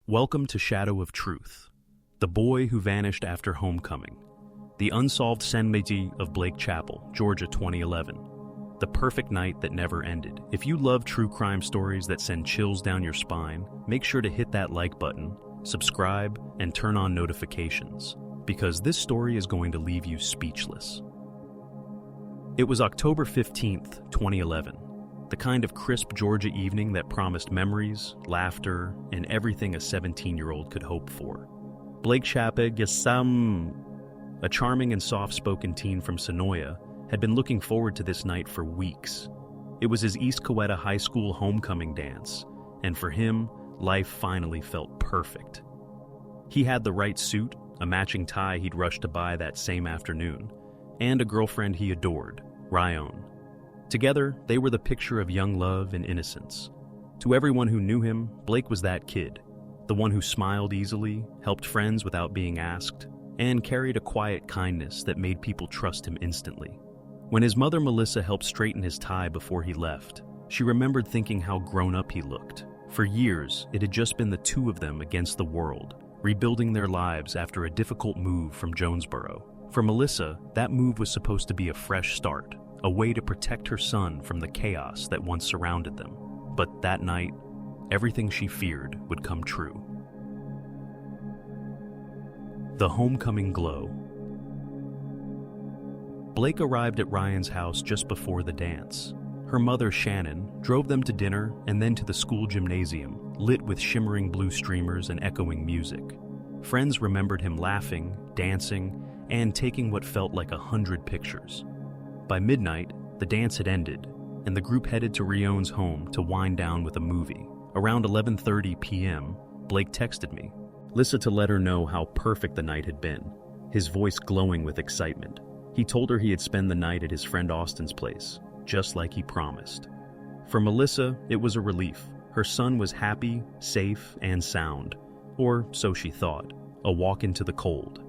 Welcome to Shadow of Truth, the boy who vanished after homecoming, the unsolved Senmeti of Blake Chappell, Georgia 2011, the perfect night that never ended. If you love true crime stories that send chills down your spine, make sure to hit that like button, subscribe, and turn on notifications, because this story is going to leave you speechless. It was October 15th, 2011. The kind of crisp Georgia evening that promised memories, laughter, and everything a 17-year-old could hope for. Blake Chappell, a charming and soft-spoken teen from Sonoya, had been looking forward to this night for weeks. It was his East Coweta High School homecoming dance, and for him, life finally felt perfect. He had the right suit, a matching tie he'd rushed to buy that same afternoon, and a girlfriend he adored, Ryan. Together, they were the picture of young love and innocence. To everyone who knew him, Blake was that kid, the one who smiled easily, helped friends without being asked, and carried a quiet kindness that made people trust him instantly. When his mother Melissa helped straighten his tie before he left, she remembered thinking how grown up he looked. For years, it had just been the two of them against the world, rebuilding their lives after a difficult move from Jonesboro. For Melissa, that move was supposed to be a fresh start, a way to protect her son from the chaos that once surrounded them. But that night, everything she feared would come true. The homecoming glow. Blake arrived at Ryan's house just before the dance. Her mother, Shannon, drove them to dinner and then to the school gymnasium, lit with shimmering blue streamers and echoing music. Friends remembered him laughing, dancing, and taking what felt like 100 pictures. By midnight, the dance had ended, and the group headed to Rion's home to wind down with a movie. Around 11:30 p.m., Blake texted me, Lissa, to let her know how perfect the night had been, his voice glowing with excitement. He told her he had spent the night at his friend Austin's place, just like he promised. For Melissa, it was a relief. Her son was happy, safe, and sound, or so she thought, a walk into the cold.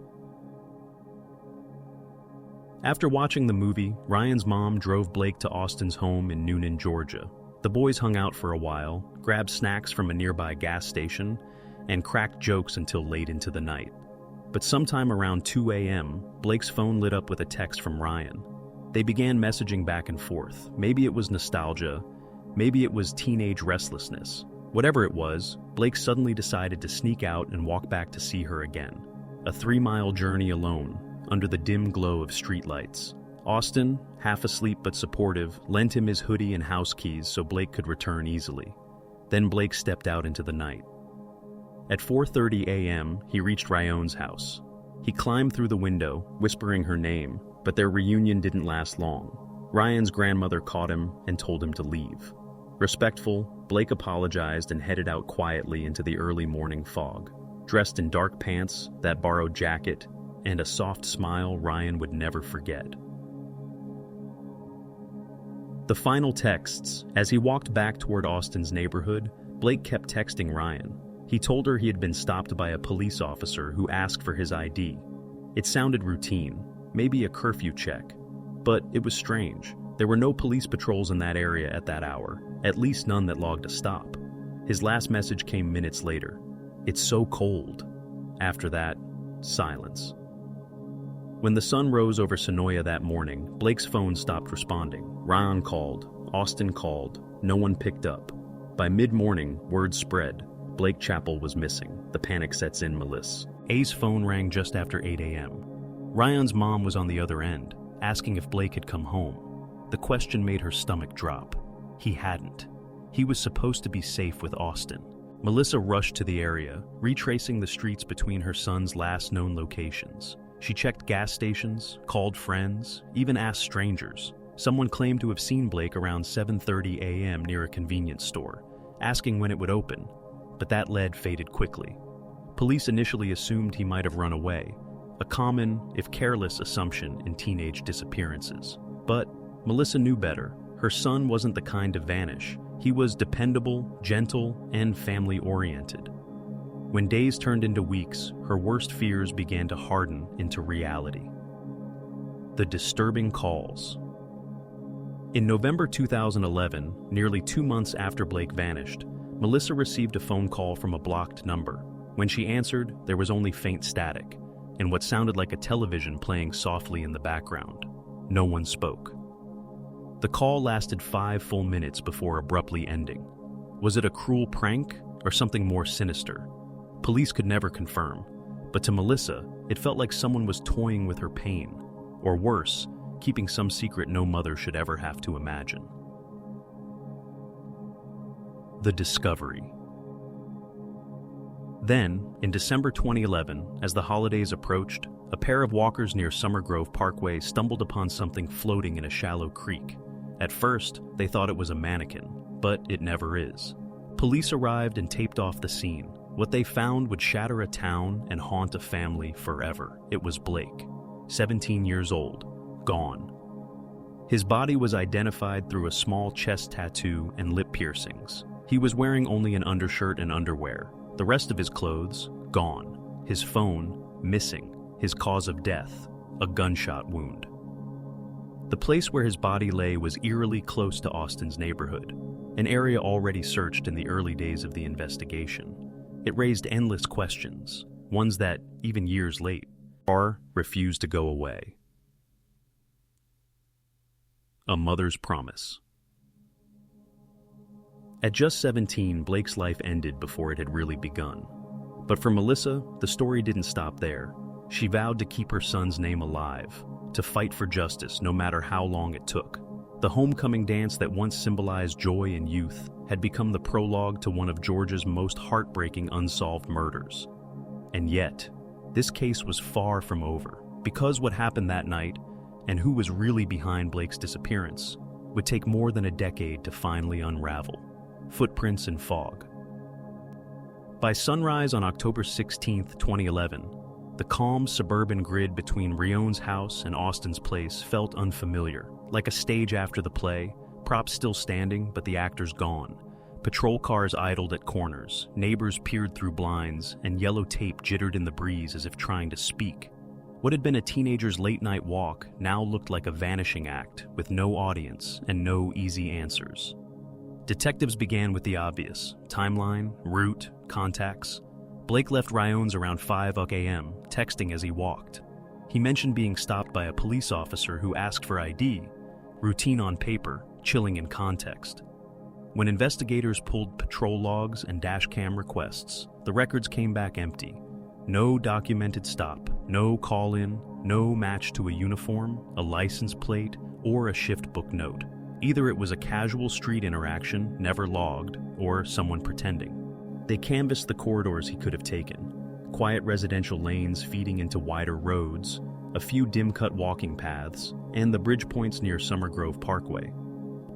After watching the movie, Ryan's mom drove Blake to Austin's home in Noonan, Georgia. The boys hung out for a while, grabbed snacks from a nearby gas station, and cracked jokes until late into the night. But sometime around 2 a.m., Blake's phone lit up with a text from Ryan. They began messaging back and forth. Maybe it was nostalgia, maybe it was teenage restlessness. Whatever it was, Blake suddenly decided to sneak out and walk back to see her again. A 3-mile journey alone, under the dim glow of streetlights. Austin, half asleep but supportive, lent him his hoodie and house keys so Blake could return easily. Then Blake stepped out into the night. At 4:30 a.m., he reached Ryan's house. He climbed through the window, whispering her name, but their reunion didn't last long. Ryan's grandmother caught him and told him to leave. Respectful, Blake apologized and headed out quietly into the early morning fog. Dressed in dark pants, that borrowed jacket, and a soft smile Ryan would never forget. The final texts. As he walked back toward Austin's neighborhood, Blake kept texting Ryan. He told her he had been stopped by a police officer who asked for his ID. It sounded routine, maybe a curfew check, but it was strange. There were no police patrols in that area at that hour, at least none that logged a stop. His last message came minutes later. It's so cold. After that, silence. When the sun rose over Sonoya that morning, Blake's phone stopped responding. Ryan called, Austin called, no one picked up. By mid-morning, word spread. Blake Chappell was missing. The panic sets in Melissa. A's phone rang just after 8 a.m. Ryan's mom was on the other end, asking if Blake had come home. The question made her stomach drop. He hadn't. He was supposed to be safe with Austin. Melissa rushed to the area, retracing the streets between her son's last known locations. She checked gas stations, called friends, even asked strangers. Someone claimed to have seen Blake around 7:30 a.m. near a convenience store, asking when it would open, but that lead faded quickly. Police initially assumed he might have run away, a common, if careless, assumption in teenage disappearances. But Melissa knew better. Her son wasn't the kind to vanish. He was dependable, gentle, and family-oriented. When days turned into weeks, her worst fears began to harden into reality. The disturbing calls. In November 2011, nearly 2 months after Blake vanished, Melissa received a phone call from a blocked number. When she answered, there was only faint static, and what sounded like a television playing softly in the background. No one spoke. The call lasted 5 full minutes before abruptly ending. Was it a cruel prank or something more sinister? Police could never confirm, but to Melissa, it felt like someone was toying with her pain, or worse, keeping some secret no mother should ever have to imagine. The discovery. Then, in December 2011, as the holidays approached, a pair of walkers near Summer Grove Parkway stumbled upon something floating in a shallow creek. At first, they thought it was a mannequin, but it never is. Police arrived and taped off the scene. What they found would shatter a town and haunt a family forever. It was Blake, 17 years old, gone. His body was identified through a small chest tattoo and lip piercings. He was wearing only an undershirt and underwear. The rest of his clothes, gone. His phone, missing. His cause of death, a gunshot wound. The place where his body lay was eerily close to Austin's neighborhood, an area already searched in the early days of the investigation. It raised endless questions, ones that, even years late, refused to go away. A mother's promise. At just 17, Blake's life ended before it had really begun. But for Melissa, the story didn't stop there. She vowed to keep her son's name alive, to fight for justice no matter how long it took. The homecoming dance that once symbolized joy and youth had become the prologue to one of Georgia's most heartbreaking unsolved murders. And yet, this case was far from over, because what happened that night, and who was really behind Blake's disappearance, would take more than a decade to finally unravel. Footprints in fog. By sunrise on October 16, 2011, the calm suburban grid between Rion's house and Austin's place felt unfamiliar, like a stage after the play, props still standing but the actors gone. Patrol cars idled at corners, neighbors peered through blinds, and yellow tape jittered in the breeze as if trying to speak. What had been a teenager's late-night walk now looked like a vanishing act, with no audience and no easy answers. Detectives began with the obvious: timeline, route, contacts. Blake left Rion's around 5 a.m., texting as he walked. He mentioned being stopped by a police officer who asked for ID, routine on paper, chilling in context. When investigators pulled patrol logs and dashcam requests, the records came back empty. No documented stop, no call-in, no match to a uniform, a license plate, or a shift book note. Either it was a casual street interaction, never logged, or someone pretending. They canvassed the corridors he could have taken. Quiet residential lanes feeding into wider roads, a few dim-cut walking paths, and the bridge points near Summer Grove Parkway.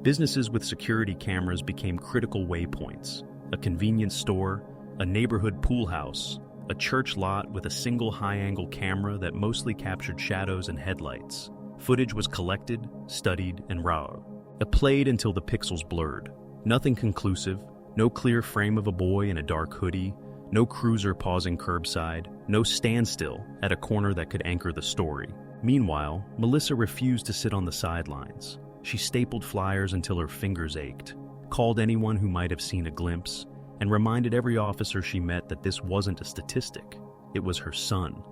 Businesses with security cameras became critical waypoints. A convenience store, a neighborhood pool house, a church lot with a single high-angle camera that mostly captured shadows and headlights. Footage was collected, studied, and raw. It played until the pixels blurred. Nothing conclusive, no clear frame of a boy in a dark hoodie, no cruiser pausing curbside, no standstill at a corner that could anchor the story. Meanwhile, Melissa refused to sit on the sidelines. She stapled flyers until her fingers ached, called anyone who might have seen a glimpse, and reminded every officer she met that this wasn't a statistic. It was her son.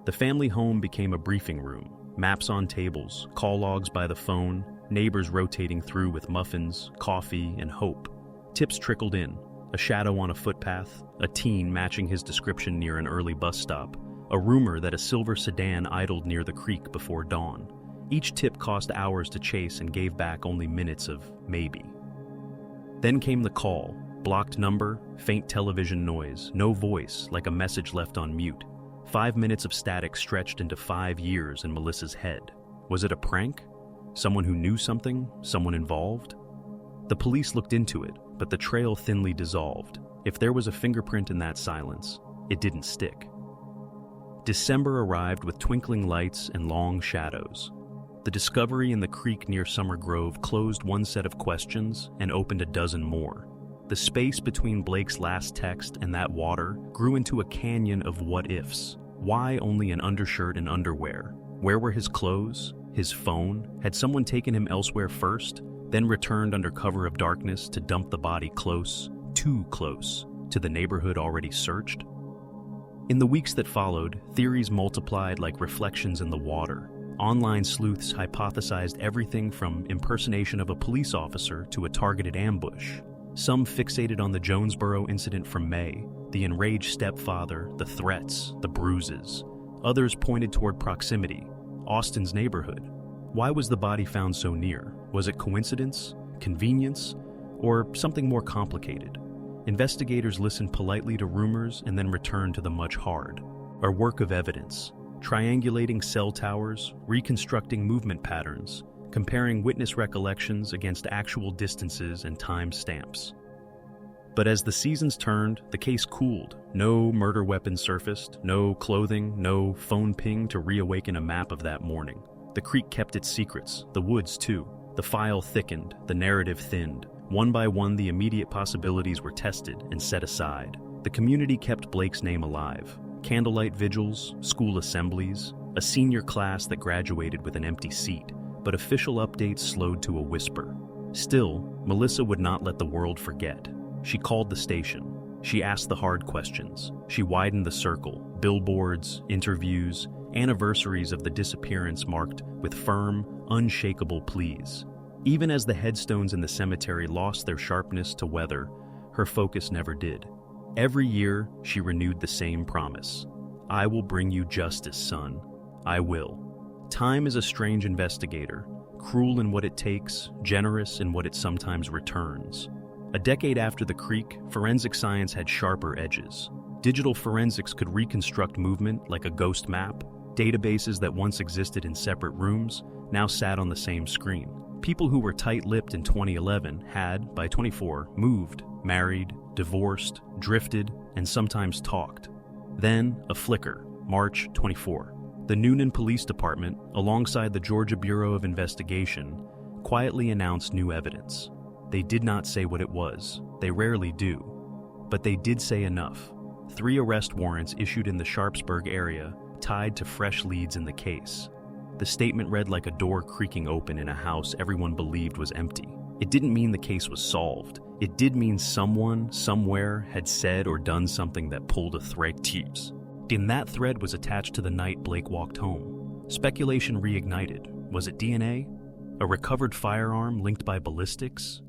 The family home became a briefing room, maps on tables, call logs by the phone, neighbors rotating through with muffins, coffee, and hope. Tips trickled in: a shadow on a footpath, a teen matching his description near an early bus stop, a rumor that a silver sedan idled near the creek before dawn. Each tip cost hours to chase and gave back only minutes of maybe. Then came the call: blocked number, faint television noise, no voice, like a message left on mute. 5 minutes of static stretched into 5 years in Melissa's head. Was it a prank? Someone who knew something? Someone involved? The police looked into it, but the trail thinly dissolved. If there was a fingerprint in that silence, it didn't stick. December arrived with twinkling lights and long shadows. The discovery in the creek near Summer Grove closed one set of questions and opened a dozen more. The space between Blake's last text and that water grew into a canyon of what-ifs. Why only an undershirt and underwear? Where were his clothes? His phone? Had someone taken him elsewhere first, then returned under cover of darkness to dump the body close, too close to the neighborhood already searched? In the weeks that followed, theories multiplied like reflections in the water. Online sleuths hypothesized everything from impersonation of a police officer to a targeted ambush. Some fixated on the Jonesboro incident from May, the enraged stepfather, the threats, the bruises. Others pointed toward proximity, Austin's neighborhood. Why was the body found so near? Was it coincidence, convenience, or something more complicated? Investigators listened politely to rumors and then returned to the much hard. A work of evidence, triangulating cell towers, reconstructing movement patterns, comparing witness recollections against actual distances and time stamps. But as the seasons turned, the case cooled. No murder weapon surfaced, no clothing, no phone ping to reawaken a map of that morning. The creek kept its secrets, the woods too. The file thickened, the narrative thinned. One by one, the immediate possibilities were tested and set aside. The community kept Blake's name alive. Candlelight vigils, school assemblies, a senior class that graduated with an empty seat, but official updates slowed to a whisper. Still, Melissa would not let the world forget. She called the station. She asked the hard questions. She widened the circle. Billboards, interviews, anniversaries of the disappearance marked with firm, unshakable pleas. Even as the headstones in the cemetery lost their sharpness to weather, her focus never did. Every year, she renewed the same promise. I will bring you justice, son. I will. Time is a strange investigator, cruel in what it takes, generous in what it sometimes returns. A decade after the creek, forensic science had sharper edges. Digital forensics could reconstruct movement like a ghost map. Databases that once existed in separate rooms now sat on the same screen. People who were tight-lipped in 2011 had, by 24, moved, married, divorced, drifted, and sometimes talked. Then, a flicker, March 24. The Noonan Police Department, alongside the Georgia Bureau of Investigation, quietly announced new evidence. They did not say what it was. They rarely do. But they did say enough. 3 arrest warrants issued in the Sharpsburg area tied to fresh leads in the case. The statement read like a door creaking open in a house everyone believed was empty. It didn't mean the case was solved. It did mean someone, somewhere, had said or done something that pulled a thread. And that thread was attached to the night Blake walked home. Speculation reignited. Was it DNA? A recovered firearm linked by ballistics?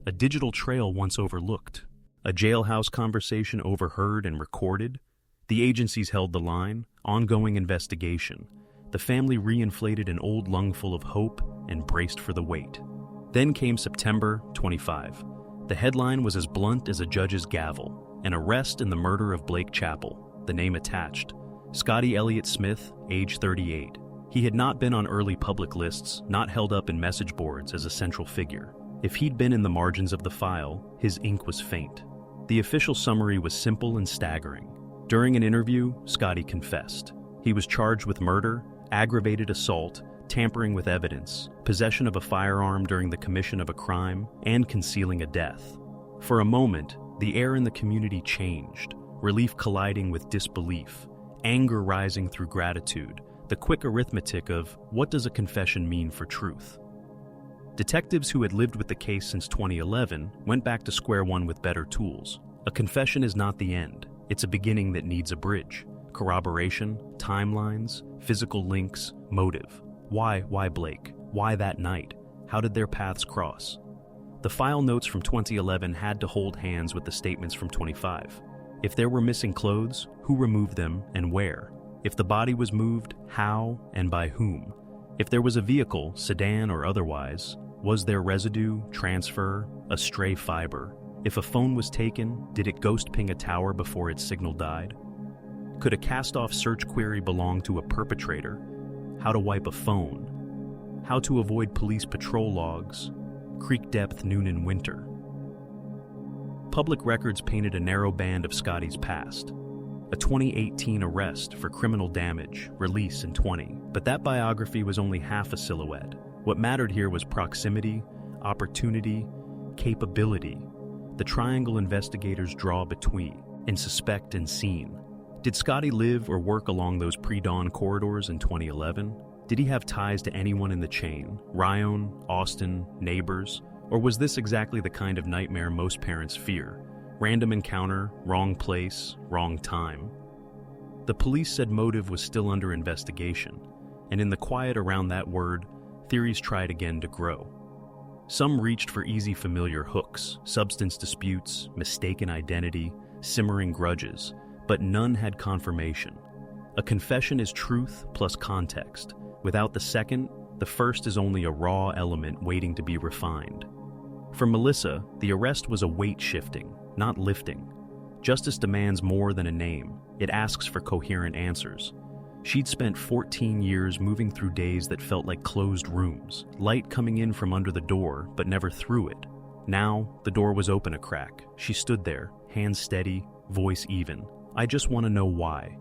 A digital trail once overlooked? A jailhouse conversation overheard and recorded? The agencies held the line. Ongoing investigation. The family reinflated an old lungful of hope and braced for the wait. Then came September 25. The headline was as blunt as a judge's gavel. An arrest in the murder of Blake Chappell. The name attached. Scotty Elliott Smith, age 38. He had not been on early public lists, not held up in message boards as a central figure. If he'd been in the margins of the file, his ink was faint. The official summary was simple and staggering. During an interview, Scotty confessed. He was charged with murder, aggravated assault, tampering with evidence, possession of a firearm during the commission of a crime, and concealing a death. For a moment, the air in the community changed, relief colliding with disbelief, anger rising through gratitude, the quick arithmetic of what does a confession mean for truth? Detectives who had lived with the case since 2011 went back to square one with better tools. A confession is not the end. It's a beginning that needs a bridge. Corroboration, timelines, physical links, motive. Why Blake? Why that night? How did their paths cross? The file notes from 2011 had to hold hands with the statements from 25. If there were missing clothes, who removed them and where? If the body was moved, how and by whom? If there was a vehicle, sedan or otherwise, was there residue, transfer, a stray fiber? If a phone was taken, did it ghost ping a tower before its signal died? Could a cast-off search query belong to a perpetrator? How to wipe a phone? How to avoid police patrol logs? Creek depth noon in winter. Public records painted a narrow band of Scotty's past. A 2018 arrest for criminal damage, release in 20. But that biography was only half a silhouette. What mattered here was proximity, opportunity, capability. The triangle investigators draw between, and suspect and seen. Did Scotty live or work along those pre-dawn corridors in 2011? Did he have ties to anyone in the chain? Ryan, Austin, neighbors? Or was this exactly the kind of nightmare most parents fear? Random encounter, wrong place, wrong time. The police said motive was still under investigation, and in the quiet around that word, theories tried again to grow. Some reached for easy familiar hooks, substance disputes, mistaken identity, simmering grudges, but none had confirmation. A confession is truth plus context. Without the second, the first is only a raw element waiting to be refined. For Melissa, the arrest was a weight shifting, not lifting. Justice demands more than a name. It asks for coherent answers. She'd spent 14 years moving through days that felt like closed rooms, light coming in from under the door, but never through it. Now, the door was open a crack. She stood there, hands steady, voice even. I just want to know why.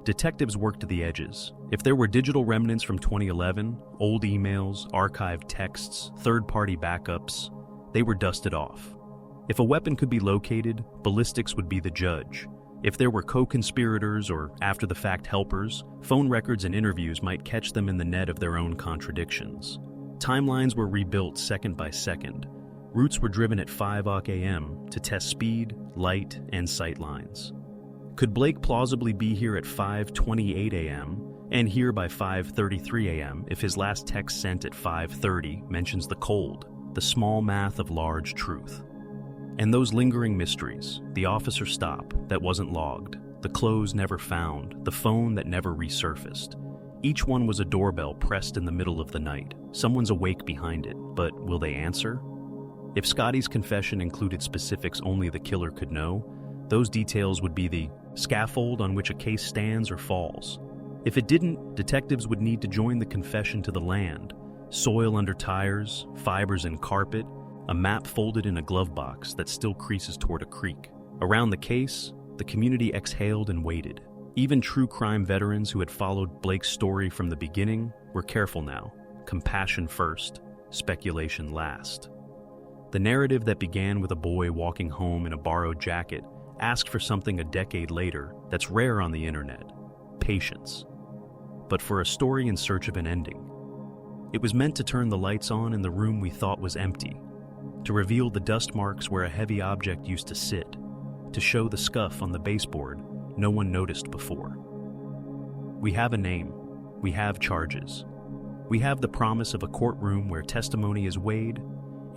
Detectives worked to the edges. If there were digital remnants from 2011, old emails, archived texts, third-party backups, they were dusted off. If a weapon could be located, ballistics would be the judge. If there were co-conspirators or after-the-fact helpers, phone records and interviews might catch them in the net of their own contradictions. Timelines were rebuilt second by second. Routes were driven at 5 a.m. to test speed, light, and sight lines. Could Blake plausibly be here at 5:28 a.m. and here by 5:33 a.m. if his last text sent at 5:30 mentions the cold, the small math of large truth? And those lingering mysteries, the officer stop that wasn't logged, the clothes never found, the phone that never resurfaced. Each one was a doorbell pressed in the middle of the night. Someone's awake behind it, but will they answer? If Scotty's confession included specifics only the killer could know, those details would be the scaffold on which a case stands or falls. If it didn't, detectives would need to join the confession to the land. Soil under tires, fibers in carpet, a map folded in a glove box that still creases toward a creek. Around the case, the community exhaled and waited. Even true crime veterans who had followed Blake's story from the beginning were careful now. Compassion first, speculation last. The narrative that began with a boy walking home in a borrowed jacket asked for something a decade later that's rare on the internet: patience. But for a story in search of an ending. It was meant to turn the lights on in the room we thought was empty, to reveal the dust marks where a heavy object used to sit, to show the scuff on the baseboard no one noticed before. We have a name. We have charges. We have the promise of a courtroom where testimony is weighed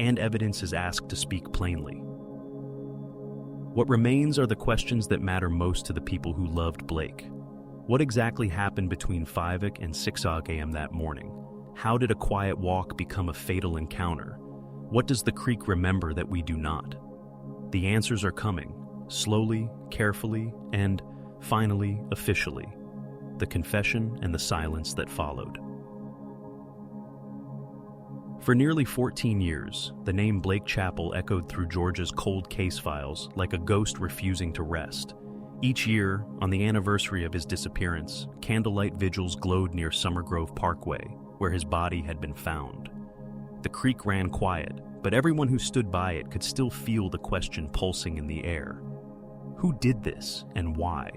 and evidence is asked to speak plainly. What remains are the questions that matter most to the people who loved Blake. What exactly happened between 5 and 6 a.m. that morning? How did a quiet walk become a fatal encounter? What does the creek remember that we do not? The answers are coming, slowly, carefully, and, finally, officially. The confession and the silence that followed. For nearly 14 years, the name Blake Chappell echoed through Georgia's cold case files like a ghost refusing to rest. Each year, on the anniversary of his disappearance, candlelight vigils glowed near Summer Grove Parkway, where his body had been found. The creek ran quiet, but everyone who stood by it could still feel the question pulsing in the air. Who did this, and why?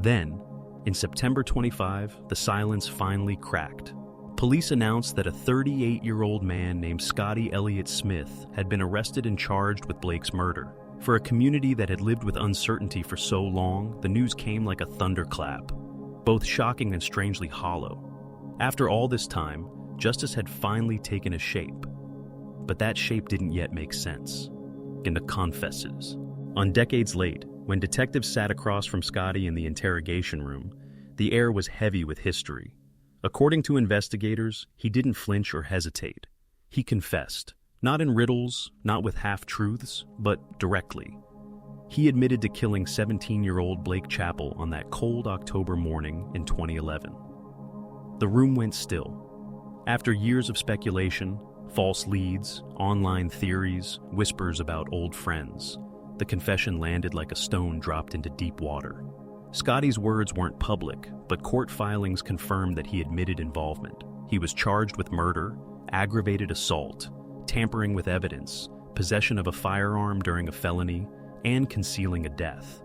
Then, in September 25, the silence finally cracked. Police announced that a 38-year-old man named Scotty Elliott Smith had been arrested and charged with Blake's murder. For a community that had lived with uncertainty for so long, the news came like a thunderclap, both shocking and strangely hollow. After all this time, justice had finally taken a shape. But that shape didn't yet make sense. In the confesses. On decades late, when detectives sat across from Scotty in the interrogation room, the air was heavy with history. According to investigators, he didn't flinch or hesitate. He confessed, not in riddles, not with half-truths, but directly. He admitted to killing 17-year-old Blake Chappell on that cold October morning in 2011. The room went still. After years of speculation, false leads, online theories, whispers about old friends, the confession landed like a stone dropped into deep water. Scotty's words weren't public, but court filings confirmed that he admitted involvement. He was charged with murder, aggravated assault, tampering with evidence, possession of a firearm during a felony, and concealing a death.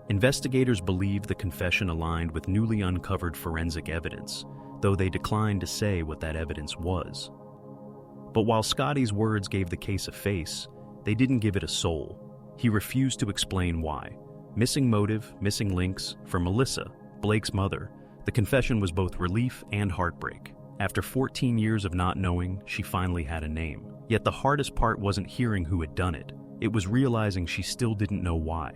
Investigators believed the confession aligned with newly uncovered forensic evidence, though they declined to say what that evidence was. But while Scotty's words gave the case a face, they didn't give it a soul. He refused to explain why. Missing motive, missing links. For Melissa, Blake's mother, the confession was both relief and heartbreak. After 14 years of not knowing, she finally had a name. Yet the hardest part wasn't hearing who had done it. It was realizing she still didn't know why.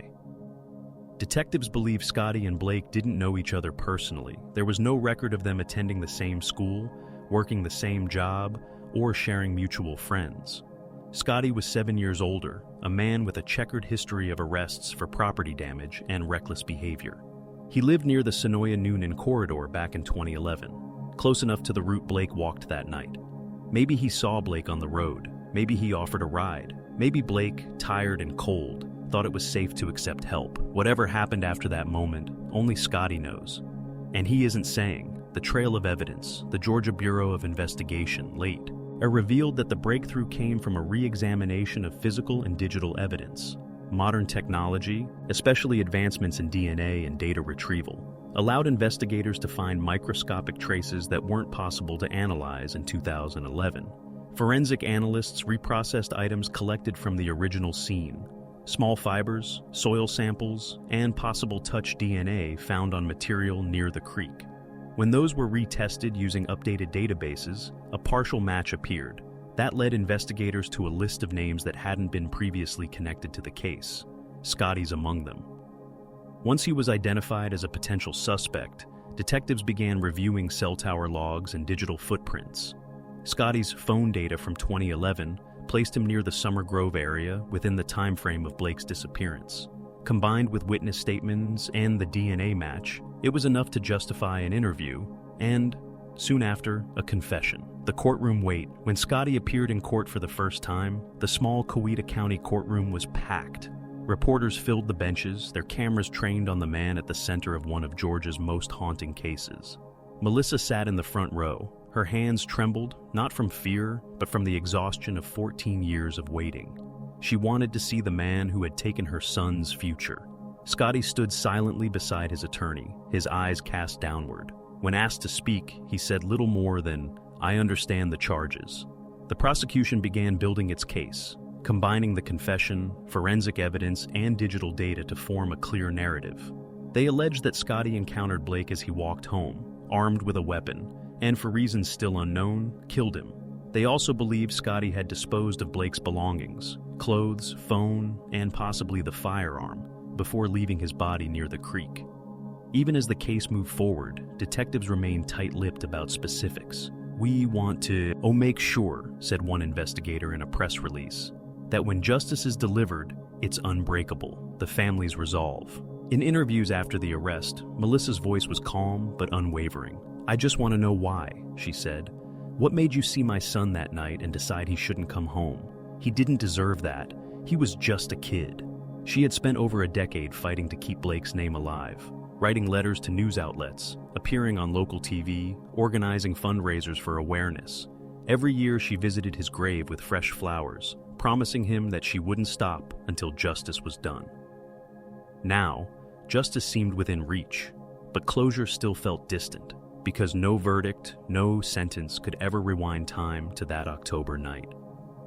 Detectives believe Scotty and Blake didn't know each other personally. There was no record of them attending the same school, working the same job, or sharing mutual friends. Scotty was 7 years older, a man with a checkered history of arrests for property damage and reckless behavior. He lived near the Sonoya Noonan corridor back in 2011, close enough to the route Blake walked that night. Maybe he saw Blake on the road. Maybe he offered a ride. Maybe Blake, tired and cold, thought it was safe to accept help. Whatever happened after that moment, only Scotty knows. And he isn't saying. The trail of evidence, the Georgia Bureau of Investigation, late, revealed that the breakthrough came from a re-examination of physical and digital evidence. Modern technology, especially advancements in DNA and data retrieval, allowed investigators to find microscopic traces that weren't possible to analyze in 2011. Forensic analysts reprocessed items collected from the original scene. Small fibers, soil samples, and possible touch DNA found on material near the creek. When those were retested using updated databases, a partial match appeared. That led investigators to a list of names that hadn't been previously connected to the case. Scotty's among them. Once he was identified as a potential suspect, detectives began reviewing cell tower logs and digital footprints. Scotty's phone data from 2011 placed him near the Summer Grove area within the time frame of Blake's disappearance. Combined with witness statements and the DNA match, it was enough to justify an interview and, soon after, a confession. The courtroom wait. When Scotty appeared in court for the first time, the small Coweta County courtroom was packed. Reporters filled the benches, their cameras trained on the man at the center of one of Georgia's most haunting cases. Melissa sat in the front row. Her hands trembled, not from fear, but from the exhaustion of 14 years of waiting. She wanted to see the man who had taken her son's future. Scotty stood silently beside his attorney, his eyes cast downward. When asked to speak, he said little more than, "I understand the charges." The prosecution began building its case, combining the confession, forensic evidence, and digital data to form a clear narrative. They alleged that Scotty encountered Blake as he walked home, armed with a weapon, and for reasons still unknown, killed him. They also believed Scotty had disposed of Blake's belongings, clothes, phone, and possibly the firearm, before leaving his body near the creek. Even as the case moved forward, detectives remained tight-lipped about specifics. "We want to make sure," said one investigator in a press release, "that when justice is delivered, it's unbreakable, the family's resolve." In interviews after the arrest, Melissa's voice was calm but unwavering. "I just want to know why," she said. "What made you see my son that night and decide he shouldn't come home? He didn't deserve that. He was just a kid." She had spent over a decade fighting to keep Blake's name alive, writing letters to news outlets, appearing on local TV, organizing fundraisers for awareness. Every year she visited his grave with fresh flowers, promising him that she wouldn't stop until justice was done. Now, justice seemed within reach, but closure still felt distant, because no verdict, no sentence could ever rewind time to that October night.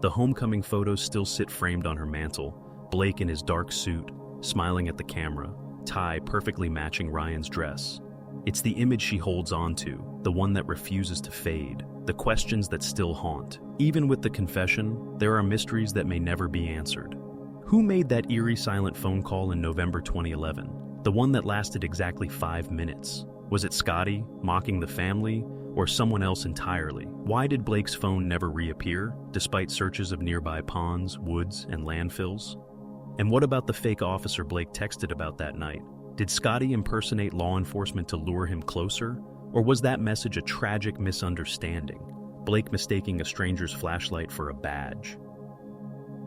The homecoming photos still sit framed on her mantle, Blake in his dark suit, smiling at the camera, tie perfectly matching Ryan's dress. It's the image she holds on to, the one that refuses to fade, the questions that still haunt. Even with the confession, there are mysteries that may never be answered. Who made that eerie silent phone call in November 2011? The one that lasted exactly 5 minutes. Was it Scotty, mocking the family, or someone else entirely? Why did Blake's phone never reappear, despite searches of nearby ponds, woods, and landfills? And what about the fake officer Blake texted about that night? Did Scotty impersonate law enforcement to lure him closer? Or was that message a tragic misunderstanding? Blake mistaking a stranger's flashlight for a badge?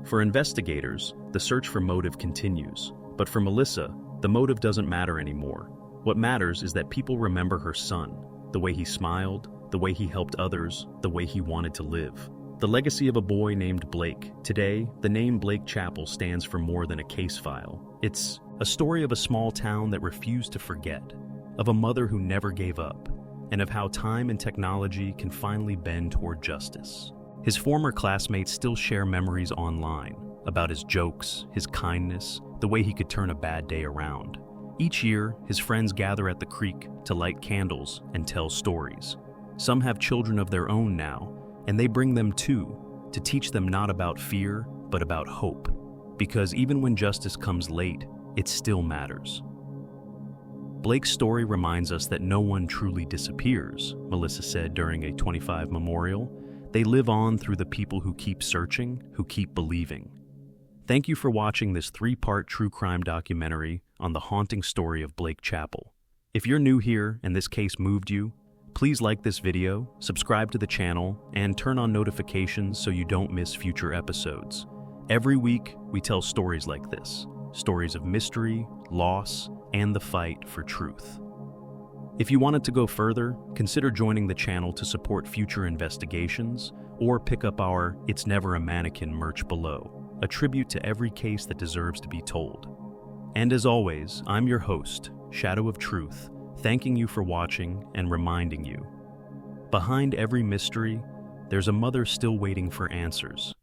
For investigators, the search for motive continues. But for Melissa, the motive doesn't matter anymore. What matters is that people remember her son, the way he smiled, the way he helped others, the way he wanted to live. The legacy of a boy named Blake. Today, the name Blake Chappell stands for more than a case file. It's a story of a small town that refused to forget, of a mother who never gave up, and of how time and technology can finally bend toward justice. His former classmates still share memories online, about his jokes, his kindness, the way he could turn a bad day around. Each year, his friends gather at the creek to light candles and tell stories. Some have children of their own now, and they bring them too, to teach them not about fear, but about hope. Because even when justice comes late, it still matters. Blake's story reminds us that no one truly disappears, Melissa said during a 25 memorial. They live on through the people who keep searching, who keep believing. Thank you for watching this 3-part true crime documentary on the haunting story of Blake Chappell. If you're new here and this case moved you, please like this video, subscribe to the channel, and turn on notifications so you don't miss future episodes. Every week, we tell stories like this, stories of mystery, loss, and the fight for truth. If you wanted to go further, consider joining the channel to support future investigations, or pick up our It's Never a Mannequin merch below, a tribute to every case that deserves to be told. And as always, I'm your host, Shadow of Truth, thanking you for watching and reminding you, behind every mystery, there's a mother still waiting for answers.